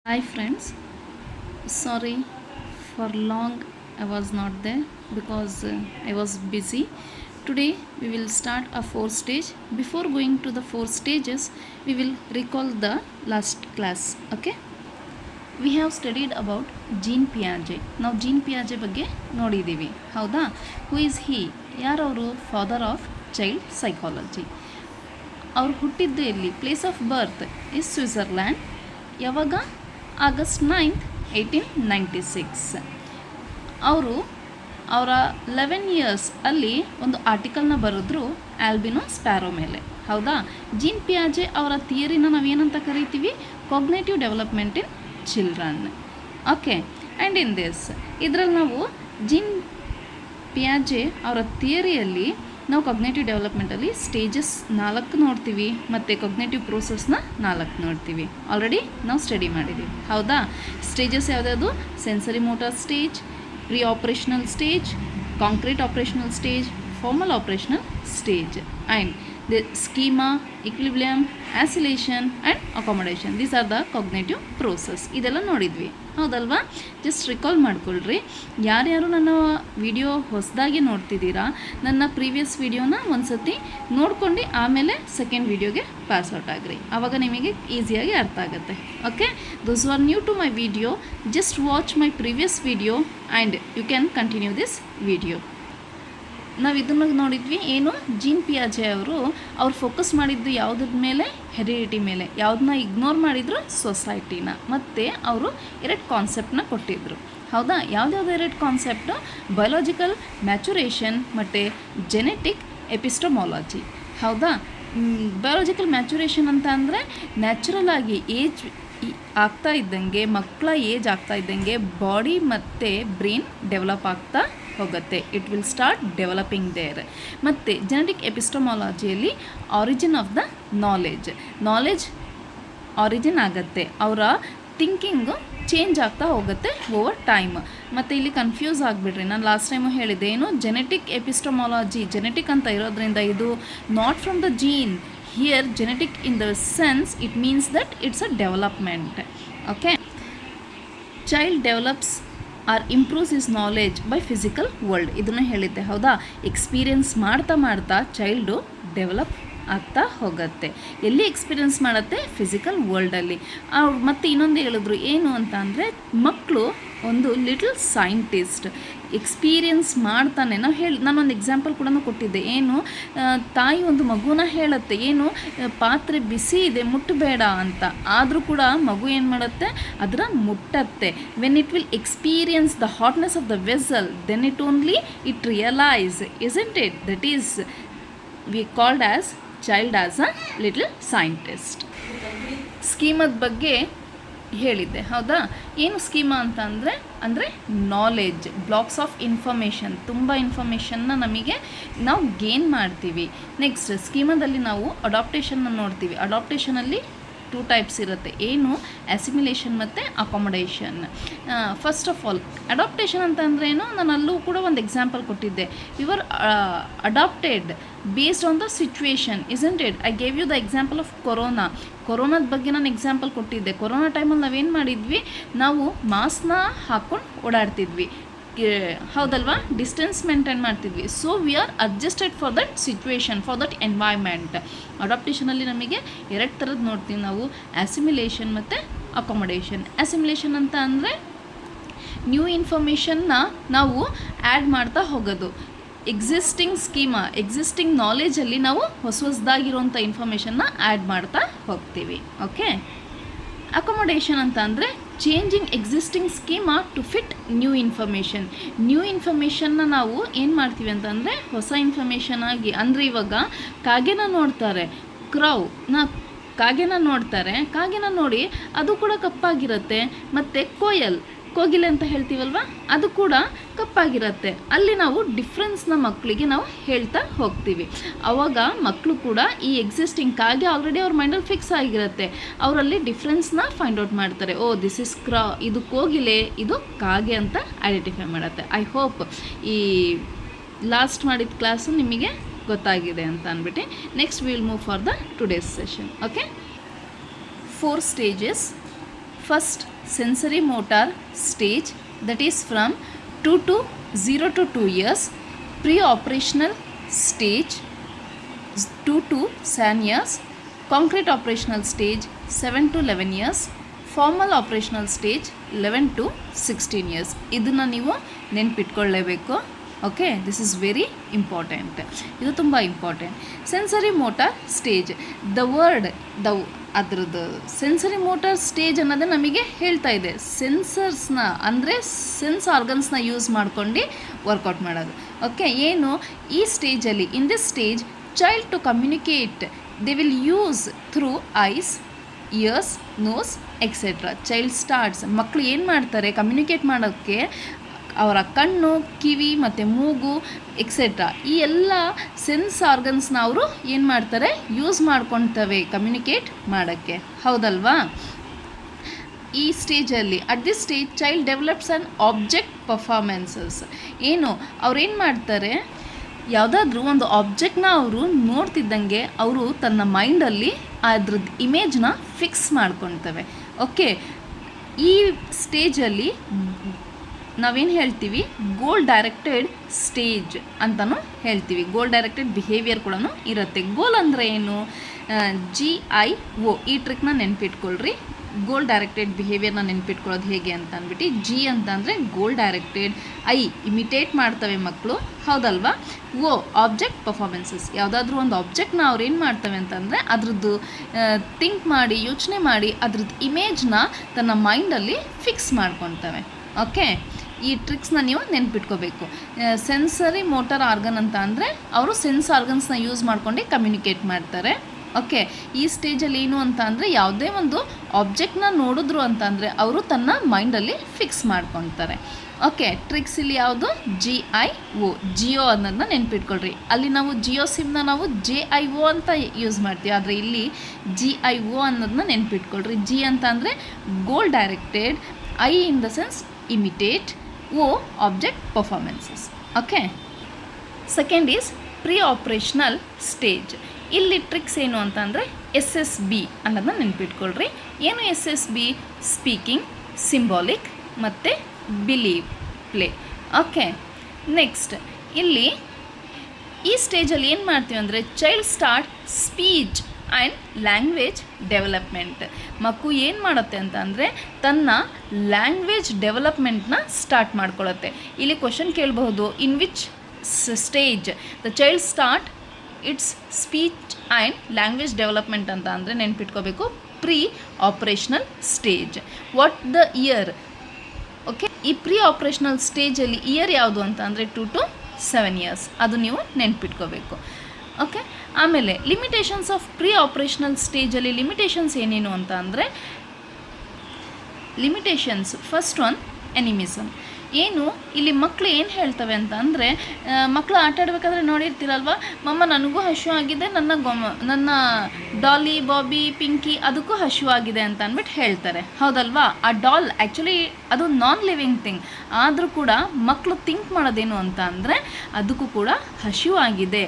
Hi friends, sorry for long I was not there because I was busy. Today we will start a fourth stage. Before going to the four stages, we will recall the last class. Okay? We have studied about Jean Piaget. ನಾವು Jean ಪಿಯಾಜೆ ಬಗ್ಗೆ ನೋಡಿದ್ದೀವಿ ಹೌದಾ. Who is he? ಯಾರವರು? Father of child psychology. ಅವ್ರು ಹುಟ್ಟಿದ್ದು ಎಲ್ಲಿ? Place of birth is Switzerland. ಯಾವಾಗ? August 9th 1896. ಅವರು ಅವರ 11 ಇಯರ್ಸ್ ಅಲ್ಲಿ ಒಂದು ಆರ್ಟಿಕಲ್ನ ಬರೆದ್ರು ಆಲ್ಬಿನೋ ಸ್ಪ್ಯಾರೋ ಮೇಲೆ ಹೌದಾ. ಜೀನ್ ಪಿಯಾಜೆ ಅವರ ಥಿಯರಿನ ನಾವೇನಂತ ಕರಿತೀವಿ? Cognitive development in children. Okay, and in this ಇದರಲ್ಲಿ ನಾವು ಜೀನ್ ಪಿಯಾಜೆ ಅವರ ಥಿಯರಿಯಲ್ಲಿ ನಾವು ಕಾಗ್ನೇಟಿವ್ ಡೆವಲಪ್ಮೆಂಟಲ್ಲಿ ಸ್ಟೇಜಸ್ 4 ನೋಡ್ತೀವಿ ಮತ್ತು ಕಾಗ್ನೇಟಿವ್ ಪ್ರೋಸೆಸ್ನ 4 ನೋಡ್ತೀವಿ. ಆಲ್ರೆಡಿ ನಾವು ಸ್ಟಡಿ ಮಾಡಿದ್ದೀವಿ ಹೌದಾ. ಸ್ಟೇಜಸ್ ಯಾವುದ್ಯಾವುದು? Sensory motor stage, pre operational stage, concrete operational stage, formal operational stage, and the schema, equilibrium, assimilation and accommodation. These are the cognitive process. ಇದೆಲ್ಲ ನೋಡಿದ್ವಿ ಹೌದಲ್ವಾ. ಜಸ್ಟ್ ರಿಕಾಲ್ ಮಾಡ್ಕೊಳ್ರಿ. ಯಾರ್ಯಾರು ನನ್ನ ವಿಡಿಯೋ ಹೊಸದಾಗಿ ನೋಡ್ತಿದ್ದೀರಾ, ನನ್ನ ಪ್ರೀವಿಯಸ್ ವಿಡಿಯೋನ ಒಂದು ಸತಿ ನೋಡ್ಕೊಂಡು ಆಮೇಲೆ ಸೆಕೆಂಡ್ ವಿಡಿಯೋಗೆ ಪಾಸ್ಔಟ್ ಆಗ್ರಿ. ಆವಾಗ ನಿಮಗೆ ಈಸಿಯಾಗಿ ಅರ್ಥ ಆಗುತ್ತೆ. Okay, those are new to my video, just watch my previous video and you can continue this video. ನಾವು ಇದನ್ನು ನೋಡಿದ್ವಿ ಏನು, ಜೀನ್ ಪಿಯಾಜೆ ಅವ್ರು ಫೋಕಸ್ ಮಾಡಿದ್ದು ಯಾವುದ್ರ ಮೇಲೆ? ಹೆರಿಡಿಟಿ ಮೇಲೆ. ಯಾವುದನ್ನ ಇಗ್ನೋರ್ ಮಾಡಿದ್ರು? ಸೊಸೈಟಿನ. ಮತ್ತು ಅವರು 2 ಕಾನ್ಸೆಪ್ಟನ್ನ ಕೊಟ್ಟಿದ್ದರು ಹೌದಾ. ಯಾವುದ್ಯಾವುದು 2 ಕಾನ್ಸೆಪ್ಟು? ಬಯೋಲಾಜಿಕಲ್ ಮ್ಯಾಚುರೇಷನ್ ಮತ್ತು ಜೆನೆಟಿಕ್ ಎಪಿಸ್ಟೊಮಾಲಜಿ ಹೌದಾ. ಬಯೋಲಾಜಿಕಲ್ ಮ್ಯಾಚುರೇಷನ್ ಅಂತ ಅಂದರೆ ನ್ಯಾಚುರಲ್ ಆಗಿ ಏಜ್ ಆಗ್ತಾ ಇದ್ದಂಗೆ, ಮಕ್ಕಳ ಏಜ್ ಆಗ್ತಾ ಇದ್ದಂಗೆ ಬಾಡಿ ಮತ್ತು ಬ್ರೈನ್ ಡೆವಲಪ್ ಆಗ್ತಾ ಹೋಗುತ್ತೆ. It will start developing there. ಮತ್ತು ಜೆನೆಟಿಕ್ ಎಪಿಸ್ಟೊಮಾಲಜಿಯಲ್ಲಿ origin of the knowledge origin ಆಗುತ್ತೆ. ಅವರ ಥಿಂಕಿಂಗು ಚೇಂಜ್ ಆಗ್ತಾ ಹೋಗುತ್ತೆ ಓವರ್ ಟೈಮ್. ಮತ್ತು ಇಲ್ಲಿ ಕನ್ಫ್ಯೂಸ್ ಆಗಿಬಿಡ್ರಿ, ನಾನು ಲಾಸ್ಟ್ ಟೈಮು ಹೇಳಿದ್ದೆ ಏನು, ಜೆನೆಟಿಕ್ ಎಪಿಸ್ಟೊಮಾಲಜಿ ಜೆನೆಟಿಕ್ ಅಂತ ಇರೋದ್ರಿಂದ ಇದು not from the gene. Here genetic in the sense it means that it's a development. Okay, child develops or improves is knowledge by physical world. ಇದನ್ನು ಹೇಳಿದ್ದೆ ಹೌದಾ. ಎಕ್ಸ್ಪೀರಿಯನ್ಸ್ ಮಾಡ್ತಾ ಚೈಲ್ಡು ಡೆವಲಪ್ ಆಗ್ತಾ ಹೋಗುತ್ತೆ. ಎಲ್ಲಿ ಎಕ್ಸ್ಪೀರಿಯನ್ಸ್ ಮಾಡುತ್ತೆ? ಫಿಸಿಕಲ್ ವರ್ಲ್ಡಲ್ಲಿ. ಮತ್ತು ಇನ್ನೊಂದು ಹೇಳಿದ್ರು ಏನು ಅಂತ ಅಂದರೆ, ಮಕ್ಕಳು ಒಂದು ಲಿಟಲ್ ಸೈಂಟಿಸ್ಟ್. ಎಕ್ಸ್ಪೀರಿಯನ್ಸ್ ಮಾಡ್ತಾನೆ. ನಾನೊಂದು ಎಕ್ಸಾಂಪಲ್ ಕೂಡ ಕೊಟ್ಟಿದ್ದೆ ಏನು, ತಾಯಿ ಒಂದು ಮಗುನ ಹೇಳುತ್ತೆ ಏನು, ಪಾತ್ರೆ ಬಿಸಿ ಇದೆ ಮುಟ್ಟಬೇಡ ಅಂತ. ಆದರೂ ಕೂಡ ಮಗು ಏನು ಮಾಡುತ್ತೆ? ಅದರ ಮುಟ್ಟತ್ತೆ. When it will experience the hotness of the vessel, then it only it realise, isn't it? That is we called as child as a little scientist. ಸ್ಕೀಮದ ಬಗ್ಗೆ ಹೇಳಿದ್ದೆ ಹೌದಾ. ಏನು ಸ್ಕೀಮಾ ಅಂತ ಅಂದರೆ ನಾಲೆಡ್ಜ್, ಬ್ಲಾಕ್ಸ್ ಆಫ್ ಇನ್ಫಾರ್ಮೇಷನ್. ತುಂಬ ಇನ್ಫಾರ್ಮೇಷನ್ನ ನಮಗೆ ನಾವು ಗೇನ್ ಮಾಡ್ತೀವಿ. ನೆಕ್ಸ್ಟ್ ಸ್ಕೀಮಾದಲ್ಲಿ ನಾವು ಅಡಾಪ್ಟೇಷನ್ನ ನೋಡ್ತೀವಿ. ಅಡಾಪ್ಟೇಷನಲ್ಲಿ 2 ಟೈಪ್ಸ್ ಇರುತ್ತೆ. ಏನು? ಅಸಿಮಿಲೇಷನ್ ಮತ್ತು accommodation. First of all adaptation ಅಂತ ಅಂದರೆ ಏನು, ನಾನು ಅಲ್ಲೂ ಕೂಡ ಒಂದು ಎಕ್ಸಾಂಪಲ್ ಕೊಟ್ಟಿದ್ದೆ. Your adapted based on the situation, isn't it? I gave you the example of ಕೊರೋನಾದ ಬಗ್ಗೆ ನಾನು ಎಕ್ಸಾಂಪಲ್ ಕೊಟ್ಟಿದ್ದೆ. ಕೊರೋನಾ ಟೈಮಲ್ಲಿ ನಾವೇನು ಮಾಡಿದ್ವಿ? ನಾವು ಮಾಸ್ಕ್ನ ಹಾಕ್ಕೊಂಡು ಓಡಾಡ್ತಿದ್ವಿ ಹೌದಲ್ವಾ. ಡಿಸ್ಟೆನ್ಸ್ ಮೇಂಟೈನ್ ಮಾಡ್ತಿದ್ವಿ. So we are adjusted for that situation, for that environment. ಅಡಾಪ್ಟೇಷನಲ್ಲಿ ನಮಗೆ 2 ಥರದ್ದು ನೋಡ್ತೀವಿ ನಾವು, ಅಸಿಮಿಲೇಷನ್ ಮತ್ತು ಅಕಾಮಡೇಷನ್. ಅಸಿಮಿಲೇಷನ್ ಅಂತ ಅಂದರೆ ನ್ಯೂ ಇನ್ಫಾರ್ಮೇಷನ್ನ ನಾವು ಆ್ಯಡ್ ಮಾಡ್ತಾ ಹೋಗೋದು. ಎಕ್ಸಿಸ್ಟಿಂಗ್ ಎಕ್ಸಿಸ್ಟಿಂಗ್ ನಾಲೆಜಲ್ಲಿ ನಾವು ಹೊಸದಾಗಿರುವಂಥ ಇನ್ಫಾರ್ಮೇಷನ್ನ ಆ್ಯಡ್ ಮಾಡ್ತಾ ಹೋಗ್ತೀವಿ. ಓಕೆ, ಅಕಾಮಡೇಷನ್ ಅಂತ ಅಂದರೆ changing existing schema to fit new ಇನ್ಫಾರ್ಮೇಷನ್ನ ನಾವು ಏನು ಮಾಡ್ತೀವಿ ಅಂತಂದರೆ ಹೊಸ ಇನ್ಫಾರ್ಮೇಷನ್ ಆಗಿ. ಅಂದರೆ ಇವಾಗ ಕಾಗೆನ ನೋಡ್ತಾರೆ, ಕಾಗೆನ ನೋಡ್ತಾರೆ, ಕಾಗೆನ ನೋಡಿ ಅದು ಕೂಡ ಕಪ್ಪಾಗಿರುತ್ತೆ. ಮತ್ತು ಕೋಗಿಲೆ ಅಂತ ಹೇಳ್ತೀವಲ್ವ, ಅದು ಕೂಡ ಕಪ್ಪಾಗಿರುತ್ತೆ. ಅಲ್ಲಿ ನಾವು ಡಿಫ್ರೆನ್ಸ್ನ ಮಕ್ಕಳಿಗೆ ನಾವು ಹೇಳ್ತಾ ಹೋಗ್ತೀವಿ. ಆವಾಗ ಮಕ್ಕಳು ಕೂಡ ಈ ಎಕ್ಸಿಸ್ಟಿಂಗ್ ಕಾಗೆ ಆಲ್ರೆಡಿ ಅವ್ರ ಮೈಂಡಲ್ಲಿ ಫಿಕ್ಸ್ ಆಗಿರುತ್ತೆ. ಅವರಲ್ಲಿ ಡಿಫ್ರೆನ್ಸ್ನ ಫೈಂಡ್ ಔಟ್ ಮಾಡ್ತಾರೆ. ಓ ದಿಸ್ ಇಸ್ ಇದು ಕೋಗಿಲೆ, ಇದು ಕಾಗೆ ಅಂತ ಐಡೆಂಟಿಫೈ ಮಾಡುತ್ತೆ. ಐ ಹೋಪ್ ಈ ಲಾಸ್ಟ್ ಮಾಡಿದ ಕ್ಲಾಸು ನಿಮಗೆ ಗೊತ್ತಾಗಿದೆ ಅಂತ ಅಂದ್ಬಿಟ್ಟು next will move for the today's session. Okay, 4 stages. First, sensory motor stage, that is from 0 to 2 years. Pre-operational stage 2 to 7 years. Concrete operational stage 7 to 11 years. Formal operational stage 11 to 16 years. ಇದನ್ನು ನೀವು ನೆನ್ಪಿಟ್ಕೊಳ್ಳೇಬೇಕು. Okay, this is very important. ಇದು ತುಂಬ important. Sensory motor stage, ಅದ್ರದ್ದು sensory motor stage ಅನ್ನೋದೇ ನಮಗೆ ಹೇಳ್ತಾ ಇದೆ. ಸೆನ್ಸರ್ಸ್ನ ಅಂದರೆ ಸೆನ್ಸ್ ಆರ್ಗನ್ಸ್ನ ಯೂಸ್ ಮಾಡ್ಕೊಂಡು ವರ್ಕೌಟ್ ಮಾಡೋದು. ಓಕೆ, ಏನು ಈ ಸ್ಟೇಜಲ್ಲಿ, in this stage child to communicate they will use through eyes, ears, nose etcetera. Child starts, ಮಕ್ಕಳು ಏನು ಮಾಡ್ತಾರೆ ಕಮ್ಯುನಿಕೇಟ್ ಮಾಡೋಕ್ಕೆ ಅವರ ಕಣ್ಣು, ಕಿವಿ ಮತ್ತು ಮೂಗು ಎಕ್ಸೆಟ್ರಾ ಈ ಎಲ್ಲ ಸೆನ್ಸ್ ಆರ್ಗನ್ಸ್ನ ಅವರು ಏನು ಮಾಡ್ತಾರೆ ಯೂಸ್ ಮಾಡ್ಕೊಳ್ತವೆ ಕಮ್ಯುನಿಕೇಟ್ ಮಾಡೋಕ್ಕೆ. ಹೌದಲ್ವಾ? ಈ ಸ್ಟೇಜಲ್ಲಿ at this stage child develops on object performances. ಏನು ಅವ್ರೇನು ಮಾಡ್ತಾರೆ, ಯಾವುದಾದ್ರೂ ಒಂದು ಆಬ್ಜೆಕ್ಟ್ನ ಅವರು ನೋಡ್ತಿದ್ದಂಗೆ ಅವರು ತನ್ನ ಮೈಂಡಲ್ಲಿ ಅದ್ರದ್ದು ಇಮೇಜ್ನ ಫಿಕ್ಸ್ ಮಾಡ್ಕೊಳ್ತವೆ. ಓಕೆ, ಈ ಸ್ಟೇಜಲ್ಲಿ ನಾವೇನು ಹೇಳ್ತೀವಿ, ಗೋಲ್ ಡೈರೆಕ್ಟೆಡ್ ಸ್ಟೇಜ್ ಅಂತಲೂ ಹೇಳ್ತೀವಿ. ಗೋಲ್ ಡೈರೆಕ್ಟೆಡ್ ಬಿಹೇವಿಯರ್ ಕೂಡ ಇರುತ್ತೆ. ಗೋಲ್ ಅಂದರೆ ಏನು, GIO. ಈ ಟ್ರಿಕ್ನ ನೆನ್ಪಿಟ್ಕೊಳ್ರಿ. ಗೋಲ್ ಡೈರೆಕ್ಟೆಡ್ ಬಿಹೇವಿಯರ್ನ ನೆನ್ಪಿಟ್ಕೊಳ್ಳೋದು ಹೇಗೆ ಅಂತ ಅಂದ್ಬಿಟ್ಟು, G ಅಂತ ಅಂದರೆ ಗೋಲ್ ಡೈರೆಕ್ಟೆಡ್, I ಇಮಿಟೇಟ್ ಮಾಡ್ತವೆ ಮಕ್ಕಳು. ಹೌದಲ್ವಾ? O object performances. ಯಾವುದಾದ್ರೂ ಒಂದು ಆಬ್ಜೆಕ್ಟ್ನ ಅವ್ರು ಏನು ಮಾಡ್ತವೆ ಅಂತಂದರೆ ಅದ್ರದ್ದು ಥಿಂಕ್ ಮಾಡಿ, ಯೋಚನೆ ಮಾಡಿ ಅದ್ರದ್ದು ಇಮೇಜ್ನ ತನ್ನ ಮೈಂಡಲ್ಲಿ ಫಿಕ್ಸ್ ಮಾಡ್ಕೊತವೆ. ಓಕೆ, ಈ ಟ್ರಿಕ್ಸ್ನ ನೀವು ನೆನ್ಪಿಟ್ಕೋಬೇಕು. ಸೆನ್ಸರಿ ಮೋಟಾರ್ ಆರ್ಗನ್ ಅಂತ ಅಂದರೆ ಅವರು ಸೆನ್ಸ್ ಆರ್ಗನ್ಸ್ನ ಯೂಸ್ ಮಾಡ್ಕೊಂಡು ಕಮ್ಯುನಿಕೇಟ್ ಮಾಡ್ತಾರೆ. ಓಕೆ, ಈ ಸ್ಟೇಜಲ್ಲಿ ಏನು ಅಂತ ಅಂದರೆ ಯಾವುದೇ ಒಂದು ಆಬ್ಜೆಕ್ಟ್ನ ನೋಡಿದ್ರು ಅಂತಂದರೆ ಅವರು ತನ್ನ ಮೈಂಡಲ್ಲಿ ಫಿಕ್ಸ್ ಮಾಡ್ಕೊತಾರೆ. ಓಕೆ, ಟ್ರಿಕ್ಸ್ ಇಲ್ಲಿ ಯಾವುದು, GIO, ಜಿಯೋ ಅನ್ನೋದನ್ನ ನೆನ್ಪಿಟ್ಕೊಳ್ರಿ. ಅಲ್ಲಿ ನಾವು ಜಿಯೋ ಸಿಮ್ನ ನಾವು JIO ಅಂತ ಯೂಸ್ ಮಾಡ್ತೀವಿ, ಆದರೆ ಇಲ್ಲಿ GIO ಅನ್ನೋದನ್ನ ನೆನ್ಪಿಟ್ಕೊಳ್ರಿ. G ಅಂತ ಅಂದರೆ goal directed, I in the sense imitate, O object performances. Okay, second is pre operational stage. ಇಲ್ಲಿ ಟ್ರಿಕ್ಸ್ ಏನು ಅಂತ ಅಂದರೆ SSB ಅನ್ನೋದನ್ನ ನೆನ್ಪಿಟ್ಕೊಳ್ರಿ. ಏನು SSB? ಸ್ಪೀಕಿಂಗ್, ಸಿಂಬಾಲಿಕ್ ಮತ್ತು ಬಿಲೀವ್, ಪ್ಲೇ. ಓಕೆ, ನೆಕ್ಸ್ಟ್ ಇಲ್ಲಿ ಈ ಸ್ಟೇಜಲ್ಲಿ ಏನು ಮಾಡ್ತೀವಿ ಅಂದರೆ child start speech and language development. ಮಕ್ಕಳು ಏನು ಮಾಡುತ್ತೆ ಅಂತ ಅಂದರೆ ತನ್ನ ಲ್ಯಾಂಗ್ವೇಜ್ ಡೆವಲಪ್ಮೆಂಟ್ನ ಸ್ಟಾರ್ಟ್ ಮಾಡ್ಕೊಳ್ಳುತ್ತೆ. ಇಲ್ಲಿ ಕ್ವಶನ್ ಕೇಳಬಹುದು, in which stage the child start its speech and language development ಅಂತ ಅಂದರೆ ನೆನ್ಪಿಟ್ಕೋಬೇಕು, pre operational stage. What the year? Okay, ಈ ಪ್ರೀ ಆಪ್ರೇಷನಲ್ ಸ್ಟೇಜಲ್ಲಿ ಇಯರ್ ಯಾವುದು ಅಂತ ಅಂದರೆ 2 to 7 years. ಅದು ನೀವು ನೆನ್ಪಿಟ್ಕೋಬೇಕು. ಓಕೆ, ಆಮೇಲೆ ಲಿಮಿಟೇಷನ್ಸ್ ಆಫ್ ಪ್ರೀ ಆಪ್ರೇಷನಲ್ ಸ್ಟೇಜಲ್ಲಿ ಲಿಮಿಟೇಷನ್ಸ್ ಏನೇನು ಅಂತ ಅಂದರೆ, ಲಿಮಿಟೇಷನ್ಸ್ ಫಸ್ಟ್ ಒನ್ ಎನಿಮಿಸಮ್. ಏನು ಇಲ್ಲಿ ಮಕ್ಕಳು ಏನು ಹೇಳ್ತವೆ ಅಂತ ಅಂದರೆ, ಮಕ್ಕಳು ಆಟ ಆಡಬೇಕಾದ್ರೆ ನೋಡಿರ್ತೀರಲ್ವ, ಮಮ್ಮ ನನಗೂ ಹಶು ಆಗಿದೆ, ನನ್ನ ಡಾಲಿ, ಬಾಬಿ, ಪಿಂಕಿ ಅದಕ್ಕೂ ಹಶು ಆಗಿದೆ ಅಂತ ಅಂದ್ಬಿಟ್ಟು ಹೇಳ್ತಾರೆ. ಹೌದಲ್ವಾ? ಆ ಡಾಲ್ ಆ್ಯಕ್ಚುಲಿ ಅದು ನಾನ್ ಲಿವಿಂಗ್ ಥಿಂಗ್, ಆದರೂ ಕೂಡ ಮಕ್ಕಳು ಥಿಂಕ್ ಮಾಡೋದೇನು ಅಂತ ಅಂದರೆ ಅದಕ್ಕೂ ಕೂಡ ಹಶು ಆಗಿದೆ.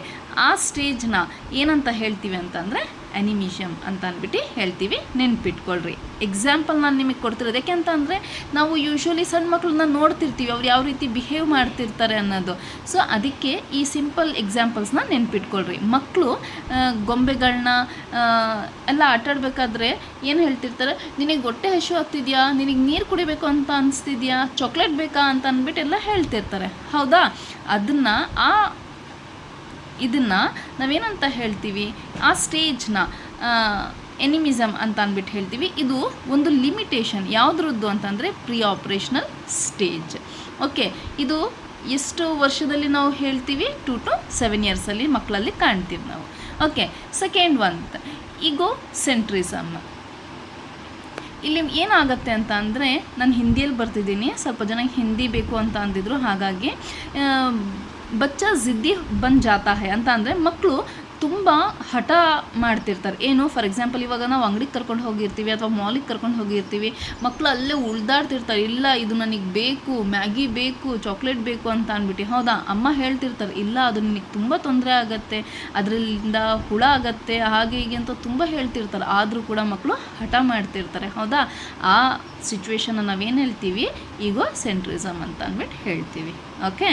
ಆ ಸ್ಟೇಜ್ನ ಏನಂತ ಹೇಳ್ತೀವಿ ಅಂತಂದರೆ ಅನಿಮಿಷಮ್ ಅಂತ ಅಂದ್ಬಿಟ್ಟು ಹೇಳ್ತೀವಿ. ನೆನ್ಪಿಟ್ಕೊಳ್ರಿ. ಎಕ್ಸಾಂಪಲ್ ನಾನು ನಿಮಗೆ ಕೊಡ್ತಿರೋದು ಯಾಕೆ ಅಂತ ಅಂದರೆ ನಾವು ಯೂಶ್ವಲಿ ಸಣ್ಣ ಮಕ್ಕಳನ್ನ ನೋಡ್ತಿರ್ತೀವಿ, ಅವ್ರು ಯಾವ ರೀತಿ ಬಿಹೇವ್ ಮಾಡ್ತಿರ್ತಾರೆ ಅನ್ನೋದು. ಸೊ ಅದಕ್ಕೆ ಈ ಸಿಂಪಲ್ ಎಕ್ಸಾಂಪಲ್ಸ್ನ ನೆನ್ಪಿಟ್ಕೊಳ್ರಿ. ಮಕ್ಕಳು ಗೊಂಬೆಗಳನ್ನ ಎಲ್ಲ ಆಟಾಡಬೇಕಾದ್ರೆ ಏನು ಹೇಳ್ತಿರ್ತಾರೆ, ನಿನಗೆ ಹೊಟ್ಟೆ ಹಶು ಆಗ್ತಿದೆಯಾ, ನಿನಗೆ ನೀರು ಕುಡಿಬೇಕು ಅಂತ ಅನಿಸ್ತಿದ್ಯಾ, ಚಾಕ್ಲೇಟ್ ಬೇಕಾ ಅಂತ ಅಂದ್ಬಿಟ್ಟು ಎಲ್ಲ ಹೇಳ್ತಿರ್ತಾರೆ. ಹೌದಾ? ಇದನ್ನು ನಾವೇನಂತ ಹೇಳ್ತೀವಿ, ಆ ಸ್ಟೇಜ್ನ ಎನಿಮಿಸಮ್ ಅಂತ ಅಂದ್ಬಿಟ್ಟು ಹೇಳ್ತೀವಿ. ಇದು ಒಂದು ಲಿಮಿಟೇಷನ್ ಯಾವುದ್ರದ್ದು ಅಂತಂದರೆ ಪ್ರೀ ಆಪ್ರೇಷನಲ್ ಸ್ಟೇಜ್. ಓಕೆ, ಇದು ಎಷ್ಟು ವರ್ಷದಲ್ಲಿ ನಾವು ಹೇಳ್ತೀವಿ? 2 to 7 years ಮಕ್ಕಳಲ್ಲಿ ಕಾಣ್ತೀವಿ ನಾವು. ಓಕೆ, ಸೆಕೆಂಡ್ ಒನ್ ಈಗೋ ಸೆಂಟ್ರಿಸಮ್. ಇಲ್ಲಿ ಏನಾಗುತ್ತೆ ಅಂತ ಅಂದರೆ, ನಾನು ಹಿಂದಿಯಲ್ಲಿ ಬರ್ತಿದ್ದೀನಿ, ಸ್ವಲ್ಪ ಜನ ಹಿಂದಿ ಬೇಕು ಅಂತ ಅಂದಿದ್ರು, ಹಾಗಾಗಿ ಬಚ್ಚಾ ಜಿದ್ದಿ ಬಂದ್ ಜಾತಾ ಹೈ ಅಂತ ಅಂದರೆ ಮಕ್ಕಳು ತುಂಬ ಹಠ ಮಾಡ್ತಿರ್ತಾರೆ. ಏನು ಫಾರ್ ಎಕ್ಸಾಂಪಲ್ ಇವಾಗ ನಾವು ಅಂಗಡಿಗೆ ಕರ್ಕೊಂಡು ಹೋಗಿರ್ತೀವಿ ಅಥವಾ ಮಾಲಿಗೆ ಕರ್ಕೊಂಡು ಹೋಗಿರ್ತೀವಿ, ಮಕ್ಕಳು ಅಲ್ಲೇ ಉಳ್ದಾಡ್ತಿರ್ತಾರೆ, ಇಲ್ಲ ಇದು ನನಗೆ ಬೇಕು, ಮ್ಯಾಗಿ ಬೇಕು, ಚಾಕ್ಲೇಟ್ ಬೇಕು ಅಂತ ಅಂದ್ಬಿಟ್ಟು. ಹೌದಾ, ಅಮ್ಮ ಹೇಳ್ತಿರ್ತಾರೆ ಇಲ್ಲ ಅದು ನಿನಗೆ ತುಂಬ ತೊಂದರೆ ಆಗುತ್ತೆ, ಅದರಿಂದ ಹುಳ ಆಗುತ್ತೆ, ಹಾಗೆ ಹೀಗೆ ಅಂತ ತುಂಬ ಹೇಳ್ತಿರ್ತಾರೆ. ಆದರೂ ಕೂಡ ಮಕ್ಕಳು ಹಠ ಮಾಡ್ತಿರ್ತಾರೆ. ಹೌದಾ, ಆ ಸಿಚುವೇಶನ್ನ ನಾವೇನು ಹೇಳ್ತೀವಿ, ಈಗೋ ಸೆಂಟ್ರಿಸಮ್ ಅಂತ ಅಂದ್ಬಿಟ್ಟು ಹೇಳ್ತೀವಿ. ಓಕೆ,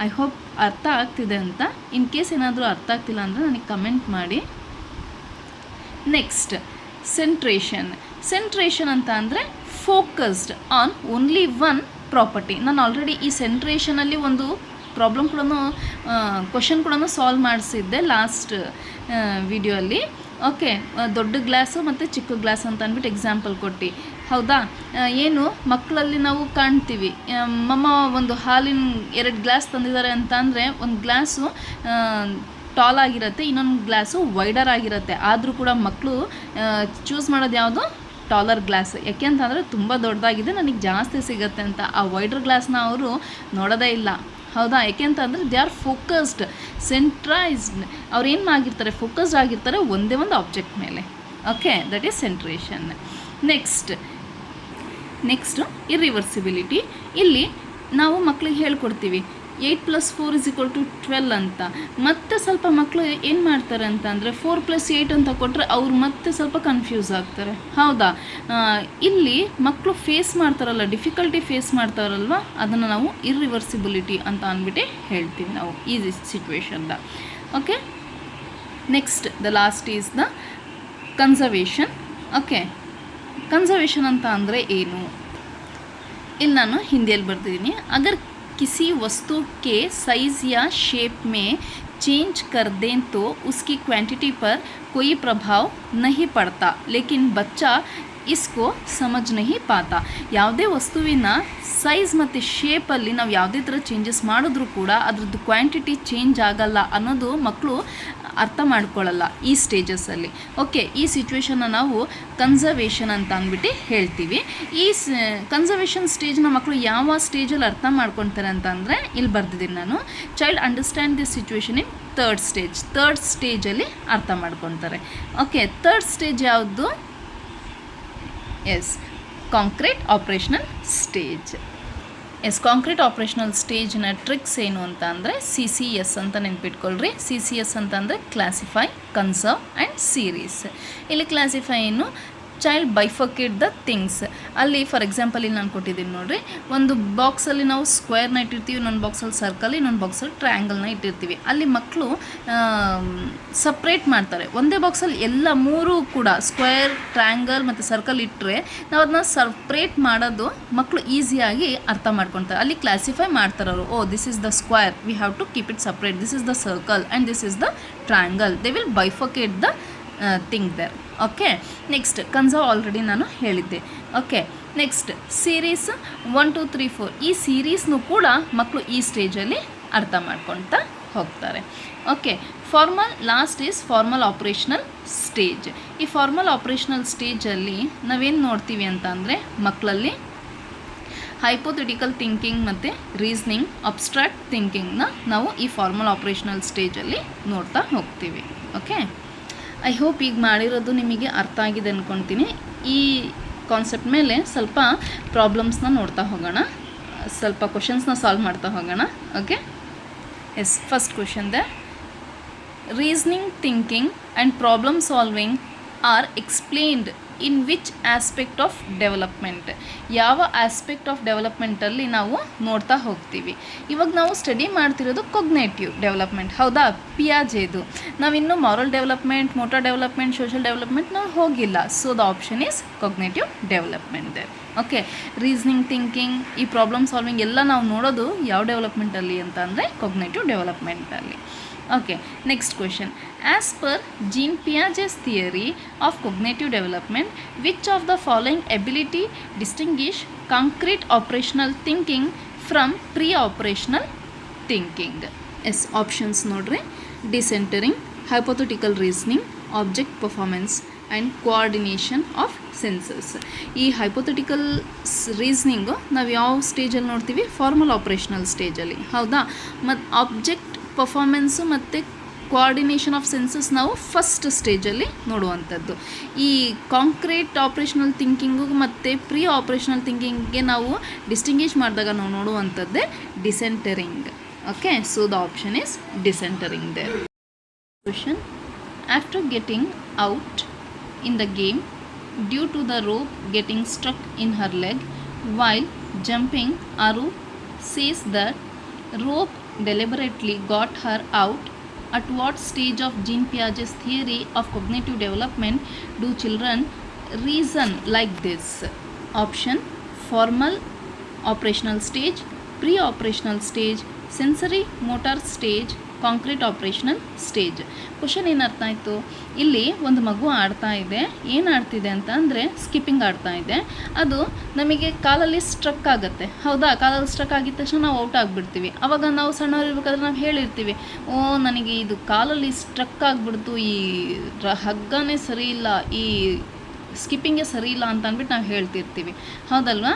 ಐ ಹೋಪ್ ಅರ್ಥ ಆಗ್ತಿದೆ ಅಂತ. ಇನ್ ಕೇಸ್ ಏನಾದರೂ ಅರ್ಥ ಆಗ್ತಿಲ್ಲ ಅಂದರೆ ನನಗೆ ಕಮೆಂಟ್ ಮಾಡಿ. ನೆಕ್ಸ್ಟ್, ಸೆಂಟ್ರೇಷನ್ ಅಂತ ಅಂದರೆ focused on only one property. ನಾನು ಆಲ್ರೆಡಿ ಈ ಸೆಂಟ್ರೇಷನಲ್ಲಿ ಒಂದು ಪ್ರಾಬ್ಲಮ್ ಕೂಡ ಕ್ವಶನ್ ಕೂಡ ಸಾಲ್ವ್ ಮಾಡಿಸಿದ್ದೆ ಲಾಸ್ಟ್ ವಿಡಿಯೋಲ್ಲಿ. ಓಕೆ, ದೊಡ್ಡ ಗ್ಲಾಸು ಮತ್ತು ಚಿಕ್ಕ ಗ್ಲಾಸ್ ಅಂತ ಅಂದ್ಬಿಟ್ಟು ಎಕ್ಸಾಂಪಲ್ ಕೊಟ್ಟು. ಹೌದಾ, ಏನು ಮಕ್ಕಳಲ್ಲಿ ನಾವು ಕಾಣ್ತೀವಿ, ಮಮ್ಮ ಒಂದು ಹಾಲಿನ 2 ಗ್ಲಾಸ್ ತಂದಿದ್ದಾರೆ ಅಂತ ಅಂದರೆ ಒಂದು ಗ್ಲಾಸು ಟಾಲ್ ಆಗಿರುತ್ತೆ, ಇನ್ನೊಂದು ಗ್ಲಾಸು ವೈಡರ್ ಆಗಿರುತ್ತೆ. ಆದರೂ ಕೂಡ ಮಕ್ಕಳು ಚೂಸ್ ಮಾಡೋದು ಯಾವುದು, ಟಾಲರ್ ಗ್ಲಾಸ್. ಯಾಕೆ ಅಂತಂದರೆ ತುಂಬ ದೊಡ್ಡದಾಗಿದೆ, ನನಗೆ ಜಾಸ್ತಿ ಸಿಗುತ್ತೆ ಅಂತ. ಆ ವೈಡರ್ ಗ್ಲಾಸ್ನ ಅವರು ನೋಡೋದೇ ಇಲ್ಲ. ಹೌದಾ, ಯಾಕೆ ಅಂತಂದರೆ ದೇ ಆರ್ ಫೋಕಸ್ಡ್, ಸೆಂಟ್ರೈಸ್ಡ್. ಅವ್ರು ಏನು ಆಗಿರ್ತಾರೆ, ಫೋಕಸ್ಡ್ ಆಗಿರ್ತಾರೆ ಒಂದೇ ಒಂದು ಆಬ್ಜೆಕ್ಟ್ ಮೇಲೆ. Okay, that is centration. Next irreversibility. ಇಲ್ಲಿ ನಾವು ಮಕ್ಕಳಿಗೆ ಹೇಳ್ಕೊಡ್ತೀವಿ 8 + 4 = 12 ಅಂತ. ಮತ್ತೆ ಸ್ವಲ್ಪ ಮಕ್ಕಳು ಏನು ಮಾಡ್ತಾರೆ ಅಂತ ಅಂದರೆ 4 + 8 ಅಂತ ಕೊಟ್ಟರೆ ಅವ್ರು ಮತ್ತೆ ಸ್ವಲ್ಪ ಕನ್ಫ್ಯೂಸ್ ಆಗ್ತಾರೆ. ಹೌದಾ, ಇಲ್ಲಿ ಮಕ್ಕಳು ಫೇಸ್ ಮಾಡ್ತಾರಲ್ಲ, ಡಿಫಿಕಲ್ಟಿ ಫೇಸ್ ಮಾಡ್ತಾರಲ್ವ, ಅದನ್ನು ನಾವು ಇರ್ರಿವರ್ಸಿಬಿಲಿಟಿ ಅಂತ ಅಂದ್ಬಿಟ್ಟು ಹೇಳ್ತೀವಿ ನಾವು ಈ ಸಿಚುವೇಶನ್ದ. Okay, next the last is the conservation. Okay, conservation ಅಂತ ಅಂದರೆ ಏನು, ಇಲ್ಲಿ ನಾನು ಹಿಂದಿಯಲ್ಲಿ ಬರ್ತಿದ್ದೀನಿ. ಅಗರ್ किसी वस्तु के साइज़ या शेप में चेंज कर दें तो उसकी क्वांटिटी पर कोई प्रभाव नहीं पड़ता, लेकिन बच्चा इसको समझ नहीं पाता. ಯಾವುದೇ ವಸ್ತುವಿನ ಸೈಜ್ ಮತ್ತು ಶೇಪಲ್ಲಿ ನಾವು ಯಾವುದೇ ಥರ ಚೇಂಜಸ್ ಮಾಡಿದ್ರೂ ಕೂಡ ಅದ್ರದ್ದು ಕ್ವಾಂಟಿಟಿ ಚೇಂಜ್ ಆಗಲ್ಲ ಅನ್ನೋದು ಮಕ್ಕಳು ಅರ್ಥ ಮಾಡ್ಕೊಳ್ಳಲ್ಲ ಈ ಸ್ಟೇಜಸಲ್ಲಿ. ಓಕೆ, ಈ ಸಿಚುವೇಶನ್ನ ನಾವು ಕನ್ಸರ್ವೇಷನ್ ಅಂತ ಅಂದ್ಬಿಟ್ಟು ಹೇಳ್ತೀವಿ. ಈ ಕನ್ಸರ್ವೇಷನ್ ಸ್ಟೇಜ್ನ ಮಕ್ಕಳು ಯಾವ ಸ್ಟೇಜಲ್ಲಿ ಅರ್ಥ ಮಾಡ್ಕೊತಾರೆ ಅಂತ ಅಂದರೆ ಇಲ್ಲಿ ಬರ್ದಿದ್ದೀನಿ ನಾನು. Child understand this situation in third ಸ್ಟೇಜಲ್ಲಿ ಅರ್ಥ ಮಾಡ್ಕೊತಾರೆ. ಓಕೆ, ಥರ್ಡ್ ಸ್ಟೇಜ್ ಯಾವುದು, yes, concrete operational stage. Concrete operational ಸ್ಟೇಜ್ನ ಟ್ರಿಕ್ಸ್ ಏನು ಅಂತ ಅಂದರೆ CCS ಅಂತ ನೆನ್ಪಿಟ್ಕೊಳ್ರಿ. CCS ಅಂತಂದರೆ ಕ್ಲಾಸಿಫೈ, ಕನ್ಸರ್ವ್ ಆ್ಯಂಡ್ ಸೀರೀಸ್. ಇಲ್ಲಿ ಕ್ಲಾಸಿಫೈ ಏನು, ಚೈಲ್ಡ್ ಬೈಫರ್ಕೇಟ್ ದ ಥಿಂಗ್ಸ್. ಅಲ್ಲಿ ಫಾರ್ ಎಕ್ಸಾಂಪಲ್ ಇಲ್ಲಿ ನಾನು ಕೊಟ್ಟಿದ್ದೀನಿ ನೋಡಿರಿ, ಒಂದು ಬಾಕ್ಸಲ್ಲಿ ನಾವು ಸ್ಕ್ವೇರ್ನ ಇಟ್ಟಿರ್ತೀವಿ, ಇನ್ನೊಂದು ಬಾಕ್ಸಲ್ಲಿ ಸರ್ಕಲ್, ಇನ್ನೊಂದು ಬಾಕ್ಸಲ್ಲಿ ಟ್ರಯಾಂಗಲ್ನ ಇಟ್ಟಿರ್ತೀವಿ. ಅಲ್ಲಿ ಮಕ್ಕಳು ಸಪ್ರೇಟ್ ಮಾಡ್ತಾರೆ. ಒಂದೇ ಬಾಕ್ಸಲ್ಲಿ ಎಲ್ಲ 3 ಕೂಡ ಸ್ಕ್ವೇರ್, ಟ್ರಯಾಂಗಲ್ ಮತ್ತು ಸರ್ಕಲ್ ಇಟ್ಟರೆ ನಾವು ಅದನ್ನ ಸಪ್ರೇಟ್ ಮಾಡೋದು ಮಕ್ಕಳು ಈಸಿಯಾಗಿ ಅರ್ಥ ಮಾಡ್ಕೊತಾರೆ. ಅಲ್ಲಿ ಕ್ಲಾಸಿಫೈ ಮಾಡ್ತಾರೆ ಅವರು. Oh, this is the square, we have to keep it separate, this is the circle and this is the triangle. They will bifurcate the thing there. Okay, next conserve already ನಾನು ಹೇಳಿದ್ದೆ. Okay, next series 1 2 3 4. ಈ ಸೀರೀಸ್ನು ಕೂಡ ಮಕ್ಕಳು ಈ ಸ್ಟೇಜಲ್ಲಿ ಅರ್ಥ ಮಾಡ್ಕೊಳ್ತಾ ಹೋಗ್ತಾರೆ. Okay, last is formal operational stage. ಈ ಫಾರ್ಮಲ್ ಆಪ್ರೇಷನಲ್ ಸ್ಟೇಜಲ್ಲಿ ನಾವೇನು ನೋಡ್ತೀವಿ ಅಂತ ಅಂದರೆ ಮಕ್ಕಳಲ್ಲಿ ಹೈಪೋಥೆಟಿಕಲ್ ಥಿಂಕಿಂಗ್ ಮತ್ತು ರೀಸ್ನಿಂಗ್, ಅಬ್ಸ್ಟ್ರಾಕ್ಟ್ ಥಿಂಕಿಂಗ್ನ ನಾವು ಈ ಫಾರ್ಮಲ್ ಆಪ್ರೇಷನಲ್ ಸ್ಟೇಜಲ್ಲಿ ನೋಡ್ತಾ ಹೋಗ್ತೀವಿ. ಓಕೆ, ಐ ಹೋಪ್ ಈಗ ಮಾಡಿರೋದು ನಿಮಗೆ ಅರ್ಥ ಆಗಿದೆ ಅಂದ್ಕೊಳ್ತೀನಿ. ಈ ಕಾನ್ಸೆಪ್ಟ್ ಮೇಲೆ ಸ್ವಲ್ಪ ಪ್ರಾಬ್ಲಮ್ಸ್ನ ನೋಡ್ತಾ ಹೋಗೋಣ, ಸ್ವಲ್ಪ ಕ್ವಶನ್ಸ್ನ ಸಾಲ್ವ್ ಮಾಡ್ತಾ ಹೋಗೋಣ. Okay, yes, first question the reasoning, thinking and problem solving are explained in which aspect of development. ಯಾವ ಆಸ್ಪೆಕ್ಟ್ ಆಫ್ ಡೆವಲಪ್ಮೆಂಟಲ್ಲಿ ನಾವು ನೋಡ್ತಾ ಹೋಗ್ತೀವಿ. ಇವಾಗ ನಾವು ಸ್ಟಡಿ ಮಾಡ್ತಿರೋದು ಕೊಗ್ನೇಟಿವ್ ಡೆವಲಪ್ಮೆಂಟ್. ಹೌದಾ, ಪಿಯಾಜೆದು. ನಾವಿನ್ನೂ moral development, motor development, social development ನಾವು ಹೋಗಿಲ್ಲ. So the option is cognitive development there. Okay, reasoning, thinking, ಈ ಪ್ರಾಬ್ಲಮ್ ಸಾಲ್ವಿಂಗ್ ಎಲ್ಲ ನಾವು ನೋಡೋದು ಯಾವ ಡೆವಲಪ್ಮೆಂಟಲ್ಲಿ ಅಂತ ಅಂದರೆ ಕೊಗ್ನೇಟಿವ್ ಡೆವಲಪ್ಮೆಂಟಲ್ಲಿ. Okay, next question. As per Jean Piaget's theory of cognitive development, which of the following ability distinguish concrete operational thinking from pre-operational thinking? Yes, options nodre: decentering, hypothetical reasoning, object performance and coordination of senses. ಈ hypothetical reasoning ನಾವು ಯಾವ ಸ್ಟೇಜಲ್ಲಿ ನೋಡ್ತೀವಿ, formal operational ಸ್ಟೇಜಲ್ಲಿ. ಹೌದಾ, ಮತ್ತು object performance ಮತ್ತು coordination of senses ನಾವು ಫಸ್ಟ್ ಸ್ಟೇಜಲ್ಲಿ ನೋಡುವಂಥದ್ದು. ಈ ಕಾಂಕ್ರೀಟ್ ಆಪ್ರೇಷನಲ್ ಥಿಂಕಿಂಗು ಮತ್ತು ಪ್ರೀ ಆಪ್ರೇಷನಲ್ ಥಿಂಕಿಂಗ್ಗೆ ನಾವು ಡಿಸ್ಟಿಂಗ್ವಿಷ್ ಮಾಡಿದಾಗ ನಾವು ನೋಡುವಂಥದ್ದೇ decentering. Okay, so the option is decentering there. Question: after getting out in the game due to the rope getting stuck in her leg while jumping, Aru says that rope deliberately got her out. At what stage of Jean Piaget's theory of cognitive development do children reason like this? Option: formal operational stage, pre-operational stage, sensory motor stage, concrete operational stage. Question ಏನು ಅರ್ಥ ಆಯಿತು? ಇಲ್ಲಿ ಒಂದು ಮಗು ಆಡ್ತಾ ಇದೆ. ಏನು ಆಡ್ತಿದೆ ಅಂತ ಅಂದರೆ ಸ್ಕಿಪ್ಪಿಂಗ್ ಆಡ್ತಾ ಇದೆ. ಅದು ನಮಗೆ ಕಾಲಲ್ಲಿ ಸ್ಟ್ರಕ್ ಆಗುತ್ತೆ, ಹೌದಾ? ಕಾಲಲ್ಲಿ ಸ್ಟ್ರಕ್ ಆಗಿದ ತಕ್ಷಣ ನಾವು ಔಟ್ ಆಗಿಬಿಡ್ತೀವಿ. ಆವಾಗ ನಾವು ಸಣ್ಣವರಿರ್ಬೇಕಾದ್ರೆ ನಾವು ಹೇಳಿರ್ತೀವಿ, ನನಗೆ ಇದು ಕಾಲಲ್ಲಿ ಸ್ಟ್ರಕ್ ಆಗಿಬಿಡ್ತು, ಈ ಹಗ್ಗನೇ ಸರಿ ಇಲ್ಲ, ಈ ಸ್ಕಿಪ್ಪಿಂಗೇ ಸರಿ ಇಲ್ಲ ಅಂತ ಅಂದ್ಬಿಟ್ಟು ನಾವು ಹೇಳ್ತಿರ್ತೀವಿ, ಹೌದಲ್ವಾ?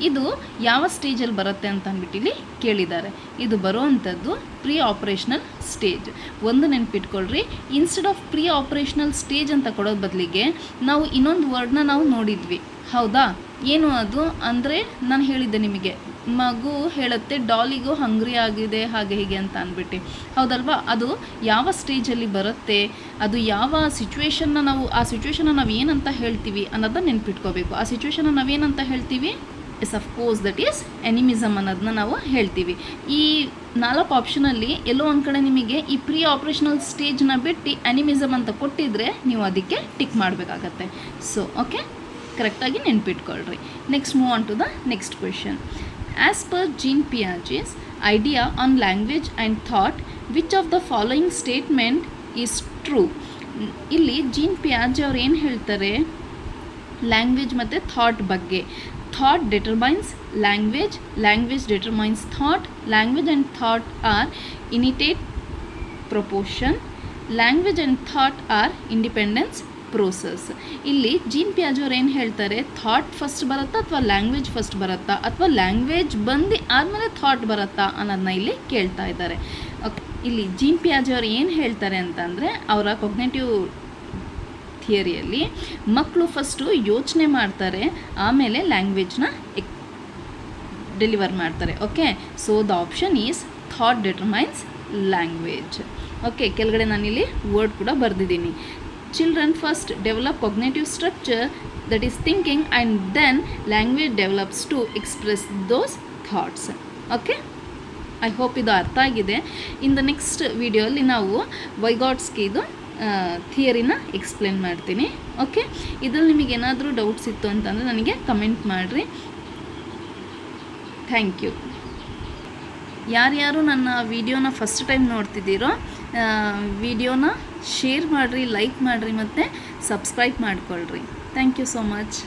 ಇದು ಯಾವ ಸ್ಟೇಜಲ್ಲಿ ಬರುತ್ತೆ ಅಂತ ಅಂದ್ಬಿಟ್ಟು ಇಲ್ಲಿ ಕೇಳಿದ್ದಾರೆ. ಇದು ಬರುವಂಥದ್ದು ಪ್ರೀ ಆಪ್ರೇಷನಲ್ ಸ್ಟೇಜ್. ಒಂದು ನೆನ್ಪಿಟ್ಕೊಳ್ರಿ, instead of pre operational stage ಅಂತ ಕೊಡೋದು ಬದಲಿಗೆ ನಾವು ಇನ್ನೊಂದು ವರ್ಡ್ನ ನಾವು ನೋಡಿದ್ವಿ, ಹೌದಾ? ಏನು ಅದು ಅಂದರೆ, ನಾನು ಹೇಳಿದ್ದೆ ನಿಮಗೆ, ಮಗು ಹೇಳುತ್ತೆ ಡಾಲಿಗೂ ಹಂಗ್ರಿ ಆಗಿದೆ ಹಾಗೆ ಹೀಗೆ ಅಂತ ಅಂದ್ಬಿಟ್ಟು, ಹೌದಲ್ವಾ? ಅದು ಯಾವ ಸ್ಟೇಜಲ್ಲಿ ಬರುತ್ತೆ, ಅದು ಯಾವ ಸಿಚುವೇಶನ್ನ ನಾವು, ಆ ಸಿಚುವೇಶನ್ನ ನಾವು ಏನಂತ ಹೇಳ್ತೀವಿ ಅನ್ನೋದನ್ನ ನೆನ್ಪಿಟ್ಕೋಬೇಕು. ಆ ಸಿಚುವೇಶನ್ನ ನಾವೇನಂತ ಹೇಳ್ತೀವಿ? ಎಸ್, ಅಫ್ಕೋರ್ಸ್ ದಟ್ ಈಸ್ ಎನಿಮಿಸಮ್ ಅನ್ನೋದನ್ನ ನಾವು ಹೇಳ್ತೀವಿ. ಈ 4 ಆಪ್ಷನಲ್ಲಿ ಎಲ್ಲೋ ಒಂದು ಕಡೆ ನಿಮಗೆ ಈ ಪ್ರೀ ಆಪ್ರೇಷನಲ್ ಸ್ಟೇಜ್ನ ಬಿಟ್ಟು ಎನಿಮಿಸಮ್ ಅಂತ ಕೊಟ್ಟಿದ್ರೆ ನೀವು ಅದಕ್ಕೆ ಟಿಕ್ ಮಾಡಬೇಕಾಗತ್ತೆ. ಸೊ ಓಕೆ, ಕರೆಕ್ಟಾಗಿ ನೆನ್ಪಿಟ್ಕೊಳ್ರಿ. Next move on to the next question. As per Jean Piaget's idea on language and thought, which of the following statement is true? ಇಲ್ಲಿ ಜೀನ್ ಪಿಯಾಜೆ ಅವ್ರು ಏನು ಹೇಳ್ತಾರೆ, ಲ್ಯಾಂಗ್ವೇಜ್ ಮತ್ತು ಥಾಟ್ ಬಗ್ಗೆ. Thought determines language, language determines thought, language and thought are initiate proportion, language and thought are independence process. ಇಲ್ಲಿ Jean ಪಿಯಾಜೆ ಅವ್ರು ಏನು ಹೇಳ್ತಾರೆ, ಥಾಟ್ ಫಸ್ಟ್ ಬರುತ್ತಾ ಅಥವಾ ಲ್ಯಾಂಗ್ವೇಜ್ ಫಸ್ಟ್ ಬರುತ್ತಾ, ಅಥವಾ ಲ್ಯಾಂಗ್ವೇಜ್ ಬಂದು ಆದಮೇಲೆ ಥಾಟ್ ಬರುತ್ತಾ ಅನ್ನೋದನ್ನ ಇಲ್ಲಿ ಕೇಳ್ತಾ ಇದ್ದಾರೆ. ಇಲ್ಲಿ ಜೀನ್ ಪಿಯಾಜೆ ಅವ್ರು ಏನು ಹೇಳ್ತಾರೆ ಅಂತಂದರೆ, ಅವರ ಕಾಗ್ನಿಟಿವ್ ಥಿಯರಿಯಲ್ಲಿ ಮಕ್ಕಳು ಫಸ್ಟು ಯೋಚನೆ ಮಾಡ್ತಾರೆ, ಆಮೇಲೆ ಲ್ಯಾಂಗ್ವೇಜ್ನ ಡೆಲಿವರ್ ಮಾಡ್ತಾರೆ. Okay, so the option is thought determines language. Okay, ಕೆಳಗಡೆ ನಾನಿಲ್ಲಿ ವರ್ಡ್ ಕೂಡ ಬರೆದಿದ್ದೀನಿ. Children first develop cognitive structure, that is thinking, and then language develops to express those thoughts. Okay, I hope ಇದು ಅರ್ಥ ಆಗಿದೆ. ಇನ್ ದ ನೆಕ್ಸ್ಟ್ ವಿಡಿಯೋಲಿ ನಾವು ವೈಗಾಟ್ಸ್ಕಿದು ಥಿಯರಿನ explain ಮಾಡ್ತೀನಿ. ಓಕೆ, ಇದ್ರಲ್ಲಿ ನಿಮಗೆ ಏನಾದರೂ ಡೌಟ್ಸ್ ಇತ್ತು ಅಂತಂದರೆ ನನಗೆ ಕಮೆಂಟ್ ಮಾಡಿರಿ. Thank you. ಯಾರ್ಯಾರು ನನ್ನ ವಿಡಿಯೋನ ಫಸ್ಟ್ ಟೈಮ್ ನೋಡ್ತಿದ್ದೀರೋ ವಿಡಿಯೋನ ಶೇರ್ ಮಾಡಿರಿ, ಲೈಕ್ ಮಾಡಿರಿ ಮತ್ತು ಸಬ್ಸ್ಕ್ರೈಬ್ ಮಾಡಿಕೊಳ್ಳ್ರಿ. Thank you so much.